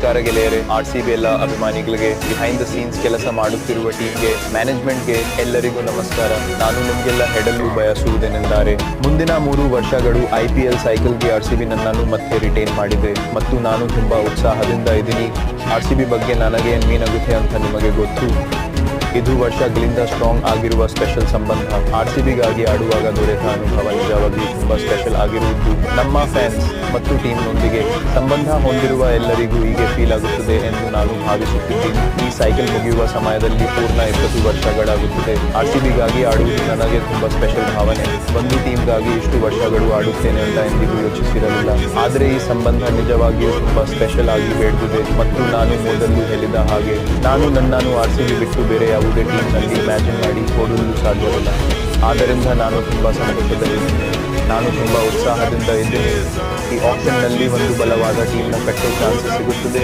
ನಮಸ್ಕಾರ ಗೆಳೆಯರೆ. RCB ಎಲ್ಲ ಅಭಿಮಾನಿಗಳಿಗೆ, ಬಿಹೈಂಡ್ ದ ಸೀನ್ಸ್ ಕೆಲಸ ಮಾಡುತ್ತಿರುವ ಟೀಮ್ಗೆ, ಮ್ಯಾನೇಜ್ಮೆಂಟ್ಗೆ ಎಲ್ಲರಿಗೂ ನಮಸ್ಕಾರ. ನಾನು ನಿಮಗೆಲ್ಲ ಹೇಳಲು ಬಯಸುವುದೇನೆಂದರೆ, ಮುಂದಿನ 3 ವರ್ಷಗಳು IPL ಸೈಕಲ್ಗೆ RCB ನನ್ನನ್ನು ಮತ್ತೆ ರಿಟೈನ್ ಮಾಡಿದೆ ಮತ್ತು ನಾನು ತುಂಬಾ ಉತ್ಸಾಹದಿಂದ ಇದ್ದೀನಿ. RCB ಬಗ್ಗೆ ನನಗೆ ಏನಾಗುತ್ತೆ ಅಂತ ನಿಮಗೆ ಗೊತ್ತು. ಇದು ವರ್ಷಗಳಿಂದ ಸ್ಟ್ರಾಂಗ್ ಆಗಿರುವ ಸ್ಪೆಷಲ್ ಸಂಬಂಧ. RCBಗಾಗಿ ಆಡುವಾಗ ದೊರೆತ ಅನುಭವ ನಿಜವಾಗಿಯೂ ತುಂಬಾ ಸ್ಪೆಷಲ್ ಆಗಿರುವುದು. ನಮ್ಮ ಫ್ಯಾನ್ಸ್ ಮತ್ತು ಟೀಮ್ನೊಂದಿಗೆ ಸಂಬಂಧ ಹೊಂದಿರುವ ಎಲ್ಲರಿಗೂ ಹೀಗೆ ಫೀಲ್ ಆಗುತ್ತದೆ ಎಂದು ನಾನು ಭಾವಿಸುತ್ತಿದ್ದೀನಿ. ಈ ಸೈಕಲ್ ಮುಗಿಯುವ ಸಮಯದಲ್ಲಿ ಪೂರ್ಣ 20 ವರ್ಷಗಳಾಗುತ್ತದೆ. RCBಗಾಗಿ ಆಡುವುದು ನನಗೆ ತುಂಬಾ ಸ್ಪೆಷಲ್ ಭಾವನೆ. ಒಂದು ಟೀಮ್ಗಾಗಿ ಇಷ್ಟು ವರ್ಷಗಳು ಆಡುತ್ತೇನೆ ಅಂತ ಎಂದಿಗೂ ಯೋಚಿಸಿರಲಿಲ್ಲ. ಆದರೆ ಈ ಸಂಬಂಧ ನಿಜವಾಗಿಯೂ ತುಂಬಾ ಸ್ಪೆಷಲ್ ಆಗಿ ಬೆಳೆದಿದೆ ಮತ್ತು ನಾನು ಮೊದಲು ಹೇಳಿದ ಹಾಗೆ ನಾನು ನನ್ನನ್ನು RCB ಬಿಟ್ಟು ಬೇರೆ ಯಾವುದೇ ಟೀಮ್ನಲ್ಲಿ ಇಮ್ಯಾಜಿನ್ ಮಾಡಿ ಓಡಲು ಸಾಧ್ಯವಿಲ್ಲ. ಆದ್ದರಿಂದ ನಾನು ತುಂಬ ಸಂತೋಷದಲ್ಲಿದ್ದೇನೆ. ನಾನು ತುಂಬ ಉತ್ಸಾಹದಿಂದ ಇದ್ದೇನೆ. ಈ ಆಪ್ಷನ್ನಲ್ಲಿ ಒಂದು ಬಲವಾದ ಟೀಮ್ನ ಕಟ್ಟೋ ಚಾನ್ಸ್ ಸಿಗುತ್ತದೆ